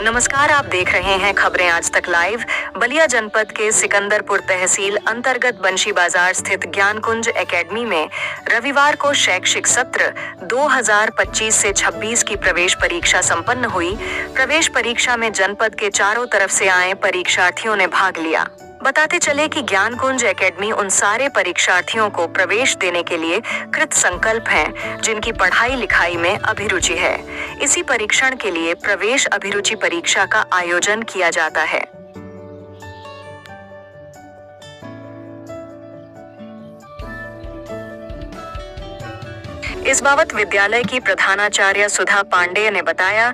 नमस्कार, आप देख रहे हैं खबरें आज तक लाइव। बलिया जनपद के सिकंदरपुर तहसील अंतर्गत बंशी बाजार स्थित ज्ञानकुंज एकेडमी में रविवार को शैक्षिक सत्र 2025 से 26 की प्रवेश परीक्षा संपन्न हुई। प्रवेश परीक्षा में जनपद के चारों तरफ से आए परीक्षार्थियों ने भाग लिया। बताते चले कि ज्ञानकुंज एकेडमी उन सारे परीक्षार्थियों को प्रवेश देने के लिए कृत संकल्प हैं जिनकी पढ़ाई लिखाई में अभिरुचि है। इसी परीक्षण के लिए प्रवेश अभिरुचि परीक्षा का आयोजन किया जाता है। इस बाबत विद्यालय की प्रधानाचार्य सुधा पांडेय ने बताया,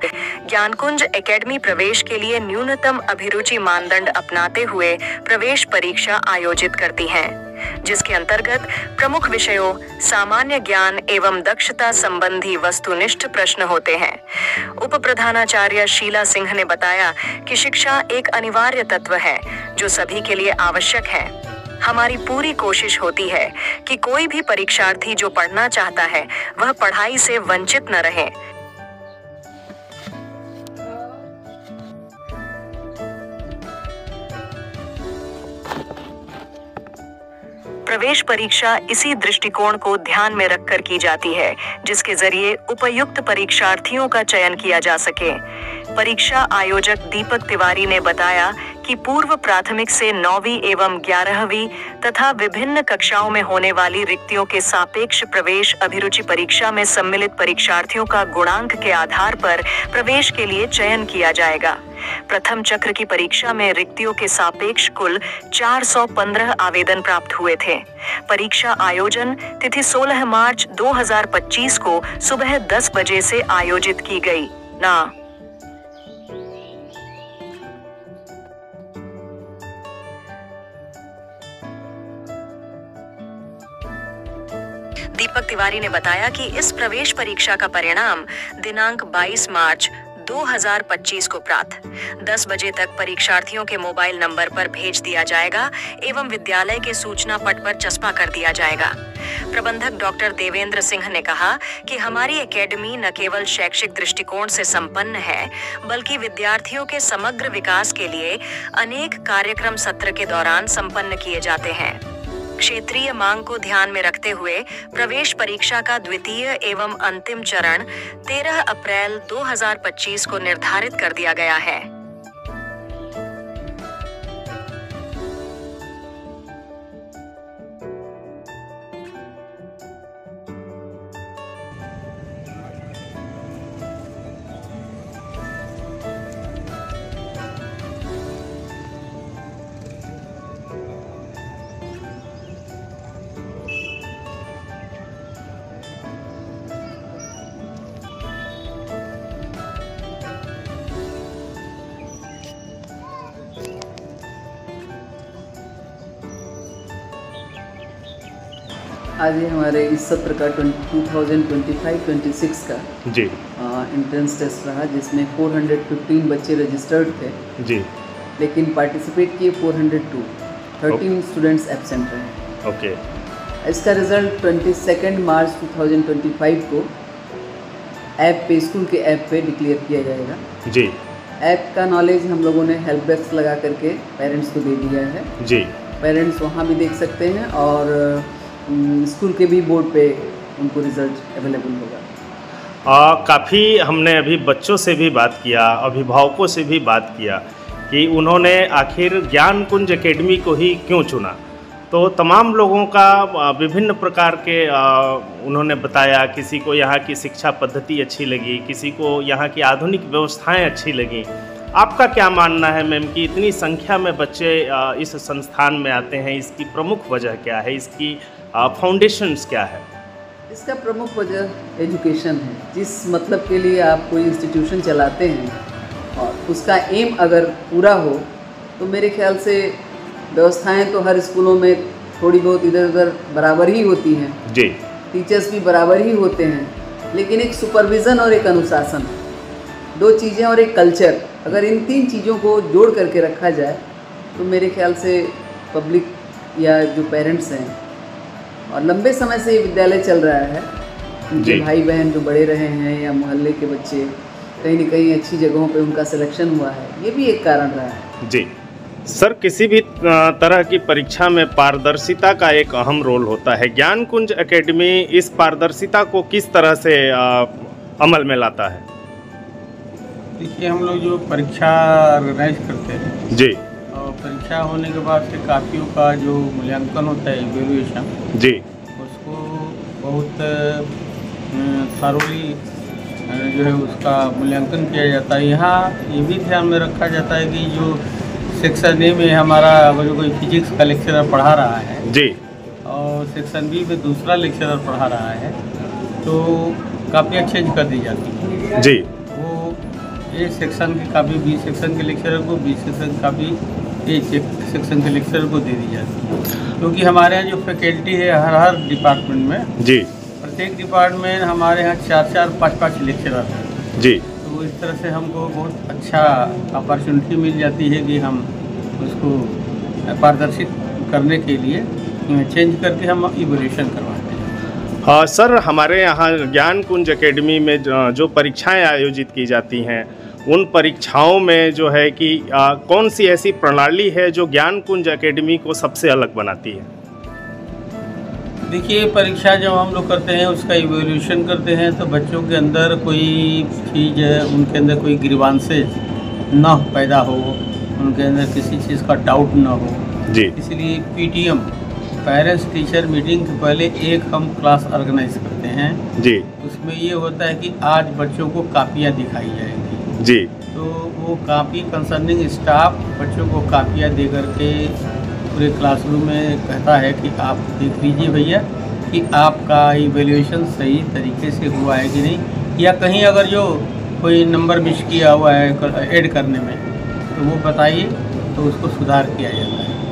ज्ञानकुंज एकेडमी प्रवेश के लिए न्यूनतम अभिरुचि मानदंड अपनाते हुए प्रवेश परीक्षा आयोजित करती है, जिसके अंतर्गत प्रमुख विषयों सामान्य ज्ञान एवं दक्षता संबंधी वस्तुनिष्ठ प्रश्न होते हैं। उप प्रधानाचार्य शीला सिंह ने बताया कि शिक्षा एक अनिवार्य तत्व है जो सभी के लिए आवश्यक है। हमारी पूरी कोशिश होती है कि कोई भी परीक्षार्थी जो पढ़ना चाहता है वह पढ़ाई से वंचित न रहे। प्रवेश परीक्षा इसी दृष्टिकोण को ध्यान में रखकर की जाती है, जिसके जरिए उपयुक्त परीक्षार्थियों का चयन किया जा सके। परीक्षा आयोजक दीपक तिवारी ने बताया कि पूर्व प्राथमिक से 9वीं एवं 11वीं तथा विभिन्न कक्षाओं में होने वाली रिक्तियों के सापेक्ष प्रवेश अभिरुचि परीक्षा में सम्मिलित परीक्षार्थियों का गुणांक के आधार पर प्रवेश के लिए चयन किया जाएगा। प्रथम चक्र की परीक्षा में रिक्तियों के सापेक्ष कुल 415 आवेदन प्राप्त हुए थे। परीक्षा आयोजन तिथि 16 मार्च 2025 को सुबह 10 बजे से आयोजित की गई। दीपक तिवारी ने बताया कि इस प्रवेश परीक्षा का परिणाम दिनांक 22 मार्च 2025 को प्रातः 10 बजे तक परीक्षार्थियों के मोबाइल नंबर पर भेज दिया जाएगा एवं विद्यालय के सूचना पट पर चस्पा कर दिया जाएगा। प्रबंधक डॉक्टर देवेंद्र सिंह ने कहा कि हमारी एकेडमी न केवल शैक्षिक दृष्टिकोण से संपन्न है, बल्कि विद्यार्थियों के समग्र विकास के लिए अनेक कार्यक्रम सत्र के दौरान संपन्न किए जाते हैं। क्षेत्रीय मांग को ध्यान में रखते हुए प्रवेश परीक्षा का द्वितीय एवं अंतिम चरण 13 अप्रैल 2025 को निर्धारित कर दिया गया है। आज ही हमारे इस सत्र का 2025-26 का जी एंट्रेंस टेस्ट रहा, जिसमें 415 बच्चे रजिस्टर्ड थे जी, लेकिन पार्टिसिपेट किए 402, 13 स्टूडेंट्स एब्सेंट रहे। ओके। इसका रिजल्ट 22 मार्च 2025 को ऐप पे, स्कूल के ऐप पे डिक्लेयर किया जाएगा। जी, ऐप का नॉलेज हम लोगों ने हेल्प डेस्क लगा करके पेरेंट्स को दे दिया है। जी, पेरेंट्स वहाँ भी देख सकते हैं और स्कूल के भी बोर्ड पे उनको रिजल्ट अवेलेबल होगा। काफ़ी हमने अभी बच्चों से भी बात किया, अभिभावकों से भी बात किया कि उन्होंने आखिर ज्ञानकुंज एकेडमी को ही क्यों चुना। तो तमाम लोगों का विभिन्न प्रकार के उन्होंने बताया। किसी को यहाँ की शिक्षा पद्धति अच्छी लगी, किसी को यहाँ की आधुनिक व्यवस्थाएं अच्छी लगी। आपका क्या मानना है मैम कि इतनी संख्या में बच्चे इस संस्थान में आते हैं, इसकी प्रमुख वजह क्या है, इसकी फाउंडेशंस क्या है? इसका प्रमुख वजह एजुकेशन है। जिस मतलब के लिए आप कोई इंस्टीट्यूशन चलाते हैं और उसका एम अगर पूरा हो तो मेरे ख्याल से व्यवस्थाएं तो हर स्कूलों में थोड़ी बहुत इधर उधर बराबर ही होती हैं जी, टीचर्स भी बराबर ही होते हैं, लेकिन एक सुपरविज़न और एक अनुशासन, दो चीज़ें और एक कल्चर, अगर इन तीन चीज़ों को जोड़ करके रखा जाए तो मेरे ख्याल से पब्लिक या जो पेरेंट्स हैं, और लंबे समय से ये विद्यालय चल रहा है, उनके भाई बहन जो बड़े रहे हैं या मोहल्ले के बच्चे, कहीं न कहीं अच्छी जगहों पे उनका सिलेक्शन हुआ है, ये भी एक कारण रहा है। जी सर, किसी भी तरह की परीक्षा में पारदर्शिता का एक अहम रोल होता है। ज्ञान कुंज एकेडमी इस पारदर्शिता को किस तरह से अमल में लाता है? देखिए, हम लोग जो परीक्षा ऑर्गेनाइज करते हैं जी, और परीक्षा होने के बाद फिर कापियों का जो मूल्यांकन होता है, इवेल्युएशन, जी, उसको बहुत थारोली जो है उसका मूल्यांकन किया जाता है। यहाँ ये भी ध्यान में रखा जाता है कि जो सेक्शन ए में हमारा अगर कोई फिजिक्स का लेक्चरर पढ़ा रहा है जी, और सेक्शन बी में दूसरा लेक्चरर पढ़ा रहा है, तो कापियाँ चेंज कर दी जाती हैं। जी, वो ए सेक्शन की कापी बी सेक्शन के लेक्चरर को, बी सेक्शन की कापी ए सेक्शन के लेक्चरर को दे दी जाती है। क्योंकि हमारे यहाँ जो फैकल्टी है हर डिपार्टमेंट में, जी, प्रत्येक डिपार्टमेंट हमारे यहाँ 4-4, 5-5 लेक्चरर हैं। जी, तो इस तरह से हमको बहुत अच्छा अपॉर्चुनिटी मिल जाती है कि हम उसको पारदर्शित करने के लिए चेंज करके हम इवोल्यूशन करवाते हैं। हाँ सर, हमारे यहाँ ज्ञान कुंज एकेडमी में जो परीक्षाएं आयोजित की जाती हैं, उन परीक्षाओं में जो है कि कौन सी ऐसी प्रणाली है जो ज्ञान कुंज एकेडमी को सबसे अलग बनाती है? देखिए, परीक्षा जब हम लोग करते हैं उसका इवोल्यूशन करते हैं, तो बच्चों के अंदर कोई चीज़, उनके अंदर कोई ग्रीवांसेज ना पैदा हो, उनके अंदर किसी चीज़ का डाउट ना हो। जी, इसलिए पीटीएम, पेरेंट्स टीचर मीटिंग के पहले एक हम क्लास ऑर्गेनाइज करते हैं। जी, उसमें ये होता है कि आज बच्चों को कापियाँ दिखाई जाएंगी। जी, तो वो कापी कंसर्निंग स्टाफ बच्चों को कापियाँ दे करके पूरे क्लासरूम में कहता है कि आप देख लीजिए भैया कि आपका इवैल्यूएशन सही तरीके से हुआ है कि नहीं, या कहीं अगर जो कोई नंबर मिस किया हुआ है ऐड करने में, तो वो बताइए, तो उसको सुधार किया जाता है।